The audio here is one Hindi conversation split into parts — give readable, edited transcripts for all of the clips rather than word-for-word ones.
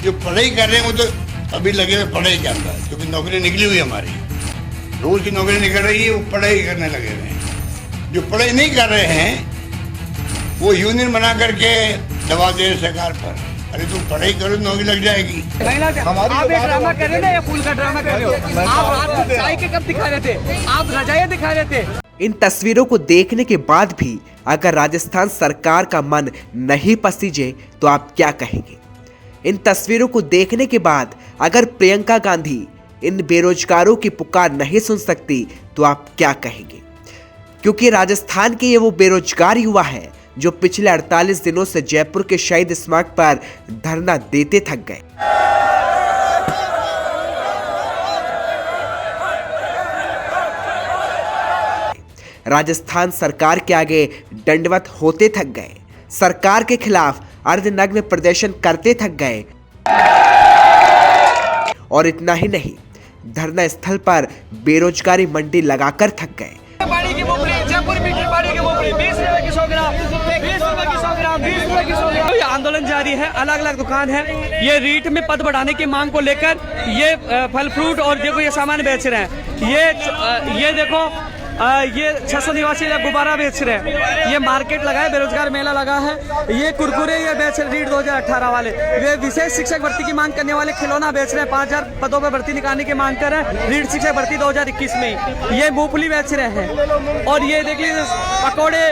जो पढ़ाई कर रहे हैं वो तो अभी लगे हुए पढ़ाई के अंदर, क्योंकि नौकरी निकली हुई हमारी, रोज की नौकरी निकल रही है, वो पढ़ाई करने लगे हुए हैं। जो पढ़ाई नहीं कर रहे हैं वो यूनियन बना करके दबाव दे रहे सरकार पर, अरे तुम पढ़ाई करो नौकरी लग जाएगी। आप एक ड्रामा कर रहे हो या फूल का ड्रामा कर रहे हो? आप चाय के कब दिखा रहे थे? आप रजाइयाँ दिखा रहे थे। इन तस्वीरों को देखने के बाद भी अगर राजस्थान सरकार का मन नहीं पसीजे तो आप क्या कहेंगे? इन तस्वीरों को देखने के बाद अगर प्रियंका गांधी इन बेरोजगारों की पुकार नहीं सुन सकती तो आप क्या कहेंगे? क्योंकि राजस्थान के ये वो बेरोजगार युवा है जो पिछले 48 दिनों से जयपुर के शहीद स्मारक पर धरना देते थक गए। राजस्थान सरकार के आगे दंडवत होते थक गए, सरकार के खिलाफ अर्धनग्न प्रदर्शन करते थक गए और इतना ही नहीं, धरना स्थल पर बेरोजगारी मंडी लगाकर थक गए। ये आंदोलन जारी है, अलग अलग दुकान है, ये रीट में पद बढ़ाने की मांग को लेकर ये फल फ्रूट और देखो ये सामान बेच रहे हैं। ये देखो ये 600 निवासी गुब्बारा बेच रहे हैं, ये मार्केट लगा है, बेरोजगार मेला लगा है, ये कुरकुरे ये बेच रहे रीट 2018 वाले, वे विशेष शिक्षक भर्ती की मांग करने वाले खिलौना बेच रहे हैं, 5000 पदों पर भर्ती निकालने की मांग कर रहे हैं रीट शिक्षक भर्ती 2021 में। ये मूंगफली बेच रहे हैं और ये देख लीजिए पकौड़े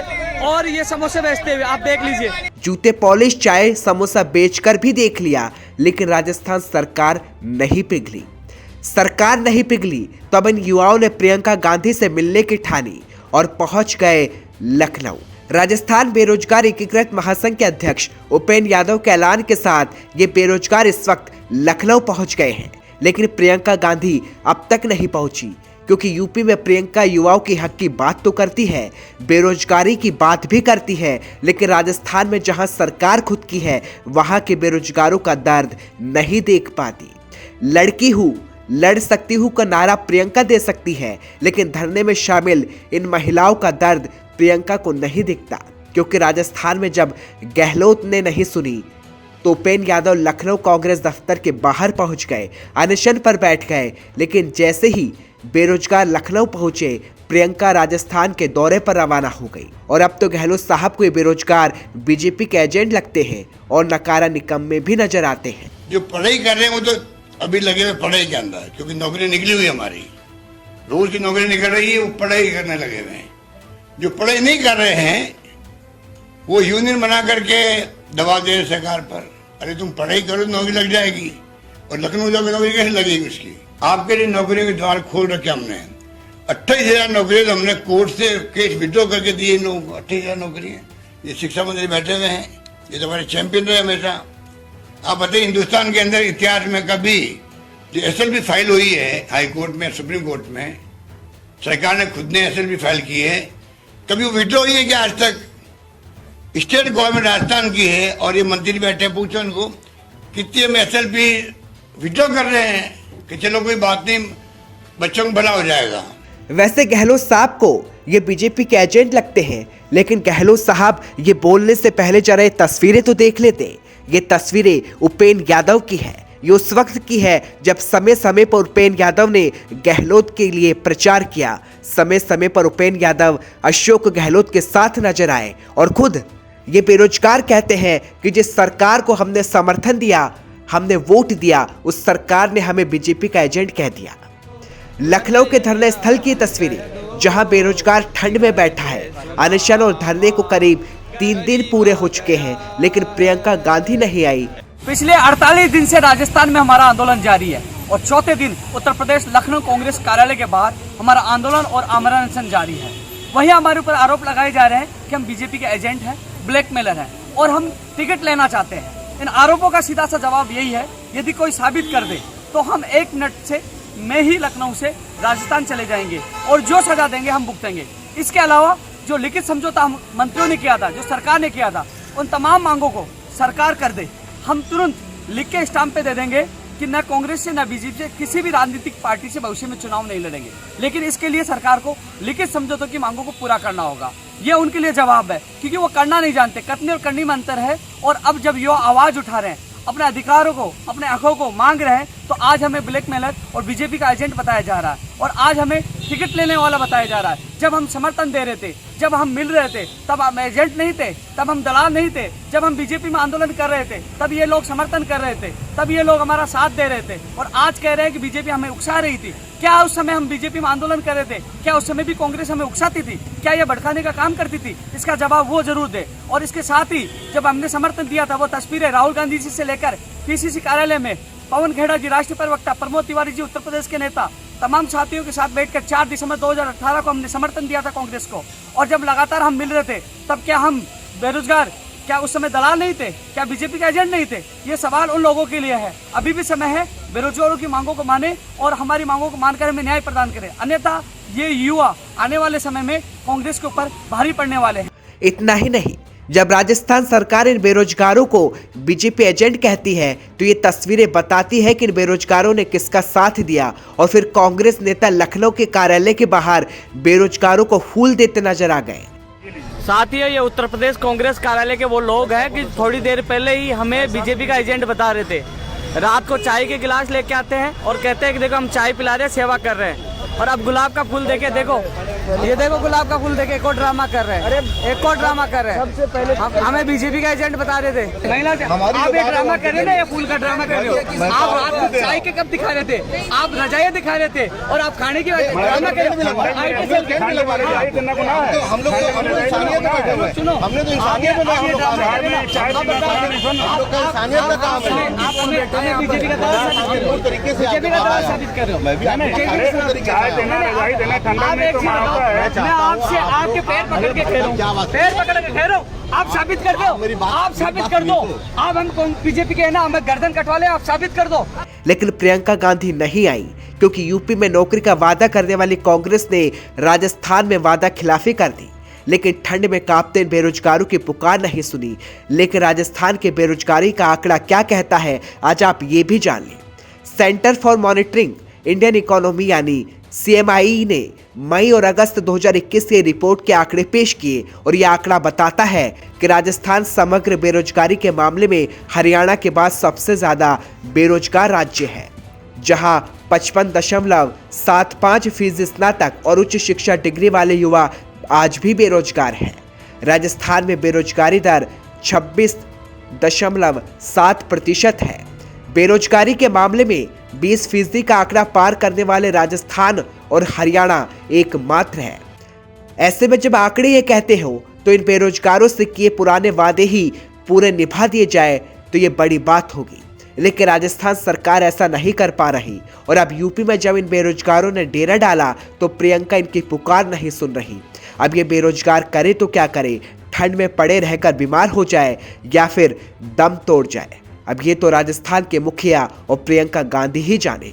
और ये समोसे बेचते हुए आप देख लीजिए। जूते पॉलिश चाय समोसा बेचकर भी देख लिया, लेकिन राजस्थान सरकार नहीं पिघली। सरकार नहीं पिघली तो अब इन युवाओं ने प्रियंका गांधी से मिलने की ठानी और पहुंच गए लखनऊ। राजस्थान बेरोजगार एकीकृत महासंघ के अध्यक्ष उपेंद्र यादव के ऐलान के साथ ये बेरोजगार इस वक्त लखनऊ पहुंच गए हैं, लेकिन प्रियंका गांधी अब तक नहीं पहुंची, क्योंकि यूपी में प्रियंका युवाओं की हक की बात तो करती है, बेरोजगारी की बात भी करती है, लेकिन राजस्थान में जहां सरकार खुद की है वहां के बेरोजगारों का दर्द नहीं देख पाती। लड़की हूं, लड़ सकती हूं का नारा प्रियंका दे सकती है, लेकिन धरने में शामिल इन महिलाओं का दर्द प्रियंका को नहीं दिखता, क्योंकि राजस्थान में जब गहलोत ने नहीं सुनी तो उपेंद्र यादव लखनऊ कांग्रेस दफ्तर के बाहर पहुंच गए, अनशन पर बैठ गए, लेकिन जैसे ही बेरोजगार लखनऊ पहुंचे प्रियंका राजस्थान के दौरे पर रवाना हो गई। और अब तो गहलोत साहब को ये बेरोजगार बीजेपी के एजेंट लगते हैं और नकारा निकम्मे भी नजर आते हैं। जो पढ़ाई कर रहे हैं वो तो अभी लगे हुए पढ़ाई के अंदर, क्योंकि नौकरी निकली हुई हमारी, रोज की नौकरी निकल रही है, वो पढ़ाई करने लगे हुए हैं। जो पढ़ाई नहीं कर रहे हैं वो यूनियन बना करके दबाव दे रहे सरकार पर, अरे तुम पढ़ाई करो नौकरी लग जाएगी। और लखनऊ जाकर नौकरी कैसे लगेगी उसकी? आपके लिए नौकरियों के द्वार खोल रखे हमने, 28,000 नौकरियां तो हमने कोर्ट से केस विड्रॉ करके दिए इन लोगों को। 28,000 नौकरियां, ये शिक्षा मंत्री बैठे हुए हैं, ये तो हमारे चैंपियन रहे हमेशा। आप बताइए हिंदुस्तान के अंदर इतिहास में कभी जो SLP फाइल हुई है हाई कोर्ट में, सुप्रीम कोर्ट में, सरकार ने खुद ने SLP फाइल की है, कभी वो विड्रॉ हुई है क्या आज तक? स्टेट गवर्नमेंट राजस्थान की है और ये मंत्री बैठे, पूछो उनको कितनी हम SLP विड्रॉ कर रहे हैं कि चलो कोई बात नहीं, बच्चों को भला हो जाएगा। वैसे गहलोत साहब को ये बीजेपी के एजेंट लगते हैं, लेकिन गहलोत साहब ये बोलने से पहले जरा ये तस्वीरें तो देख लेते। ये तस्वीरें उपेंद्र यादव की है, ये उस वक्त की है जब समय समय पर उपेंद्र यादव ने गहलोत के लिए प्रचार किया। समय समय पर उपेंद्र यादव अशोक गहलोत के साथ नजर आए और खुद ये बेरोजगार कहते हैं कि जिस सरकार को हमने समर्थन दिया, हमने वोट दिया, उस सरकार ने हमें बीजेपी का एजेंट कह दिया। लखनऊ के धरना स्थल की तस्वीरें, जहां बेरोजगार ठंड में बैठा है। अनशन और धरने को करीब 3 दिन पूरे हो चुके हैं, लेकिन प्रियंका गांधी नहीं आई। पिछले 48 दिन से राजस्थान में हमारा आंदोलन जारी है और चौथे दिन उत्तर प्रदेश लखनऊ कांग्रेस कार्यालय के बाहर हमारा आंदोलन और आमरण अनशन जारी है। वहीं हमारे ऊपर आरोप लगाए जा रहे हैं कि हम बीजेपी के एजेंट हैं, ब्लैकमेलर हैं और हम टिकट लेना चाहते हैं। इन आरोपों का सीधा सा जवाब यही है, यदि कोई साबित कर दे तो हम 1 मिनट में ही लखनऊ से राजस्थान चले जाएंगे और जो सजा देंगे हम भुगतेंगे। इसके अलावा जो लिखित समझौता मंत्रियों ने किया था, जो सरकार ने किया था, उन तमाम मांगों को सरकार कर दे, हम तुरंत लिख के स्टाम्प पे दे देंगे कि न कांग्रेस से न बीजेपी से किसी भी राजनीतिक पार्टी से भविष्य में चुनाव नहीं लड़ेंगे। लेकिन इसके लिए सरकार को लिखित समझौतों की मांगों को पूरा करना होगा। ये उनके लिए जवाब है, क्योंकि वो करना नहीं जानते। कथनी और करनी में अंतर है। और अब जब युवा आवाज उठा रहे हैं, अपने अधिकारों को, अपने हकों को मांग रहे हैं, तो आज हमें ब्लैकमेलर और बीजेपी का एजेंट बताया जा रहा है और आज हमें टिकट लेने वाला बताया जा रहा है। जब हम समर्थन दे रहे थे, जब हम मिल रहे थे, तब हम एजेंट नहीं थे, तब हम दलाल नहीं थे। जब हम बीजेपी में आंदोलन कर रहे थे, तब ये लोग समर्थन कर रहे थे, तब ये लोग हमारा साथ दे रहे थे और आज कह रहे हैं कि बीजेपी हमें उकसा रही थी। क्या उस समय हम बीजेपी में आंदोलन कर रहे थे? क्या उस समय भी कांग्रेस हमें उकसाती थी? क्या ये भड़काने का काम करती थी? इसका जवाब वो जरूर दे। और इसके साथ ही जब हमने समर्थन दिया था, वो तस्वीरें राहुल गांधी जी से लेकर पीसीसी कार्यालय में पवन खेड़ा जी, राष्ट्रीय प्रवक्ता प्रमोद तिवारी जी, उत्तर प्रदेश के नेता, तमाम साथियों के साथ बैठकर 4 दिसंबर 2018 को हमने समर्थन दिया था कांग्रेस को। और जब लगातार हम मिल रहे थे, तब क्या हम बेरोजगार, क्या उस समय दलाल नहीं थे? क्या बीजेपी के एजेंट नहीं थे? ये सवाल उन लोगों के लिए है। अभी भी समय है, बेरोजगारों की मांगों को माने और हमारी मांगों को मानकर हमें न्याय प्रदान करें, अन्यथा ये युवा आने वाले समय में कांग्रेस के ऊपर भारी पड़ने वाले हैं। इतना ही नहीं, जब राजस्थान सरकार इन बेरोजगारों को बीजेपी एजेंट कहती है तो ये तस्वीरें बताती है कि इन बेरोजगारों ने किसका साथ दिया और फिर कांग्रेस नेता लखनऊ के कार्यालय के बाहर बेरोजगारों को फूल देते नजर आ गए। साथियों, ये उत्तर प्रदेश कांग्रेस कार्यालय के वो लोग हैं कि थोड़ी देर पहले ही हमें बीजेपी का एजेंट बता रहे थे। रात को चाय के गिलास लेके आते हैं और कहते हैं कि देखो हम चाय पिला रहे हैं, सेवा कर रहे हैं। और अब गुलाब का फूल देके देखो, ये देखो गुलाब का फूल देके एक और ड्रामा कर रहे हैं। अरे एक और ड्रामा कर रहे हैं। सबसे पहले हमें बीजेपी का एजेंट बता रहे थे। महिला, आप एक ड्रामा कर रहे हो ना, ये फूल का ड्रामा कर रहे हो। आप रात को चाय के कब दिखा रहे थे? आप रजाइयाँ दिखा रहे थे और आप खाने की ड्रामा कर रहे मैं आपसे आपके पैर पकड़ के कह रहा हूँ, पैर पकड़ के कह रहा हूँ, आप साबित कर दो, आप साबित कर दो। आप हम बीजेपी के है ना, हमें गर्दन कटवा ले, आप साबित कर दो। लेकिन प्रियंका गांधी नहीं आई क्योंकि यूपी में नौकरी का वादा करने वाली कांग्रेस ने राजस्थान में वादा खिलाफी कर दी। लेकिन ठंड में कांपते इन बेरोजगारों की पुकार नहीं सुनी। लेकिन राजस्थान के बेरोजगारी का आंकड़ा क्या कहता है, आज आप ये भी जान लें। Centre for monitoring Indian economy यानी CMI ने मई और अगस्त 2021 के रिपोर्ट के आंकड़े पेश किए और यह आंकड़ा बताता है कि राजस्थान समग्र बेरोजगारी के मामले में हरियाणा के बाद सबसे ज्यादा बेरोजगार राज्य है, जहां 55.75% स्नातक और उच्च शिक्षा डिग्री वाले युवा आज भी बेरोजगार हैं। राजस्थान में बेरोजगारी दर 26.7% है। बेरोजगारी के मामले में 20% का आंकड़ा पार करने वाले राजस्थान और हरियाणा एकमात्र है। ऐसे में जब आंकड़े ये कहते हो तो इन बेरोजगारों से किए पुराने वादे ही पूरे निभा दिए जाए तो ये बड़ी बात होगी। लेकिन राजस्थान सरकार ऐसा नहीं कर पा रही और अब यूपी में जब इन बेरोजगारों ने डेरा डाला तो प्रियंका इनकी पुकार नहीं सुन रही। अब ये बेरोजगार करे तो क्या करे, ठंड में पड़े रहकर बीमार हो जाए या फिर दम तोड़ जाए। अब ये तो राजस्थान के मुखिया और प्रियंका गांधी ही जाने।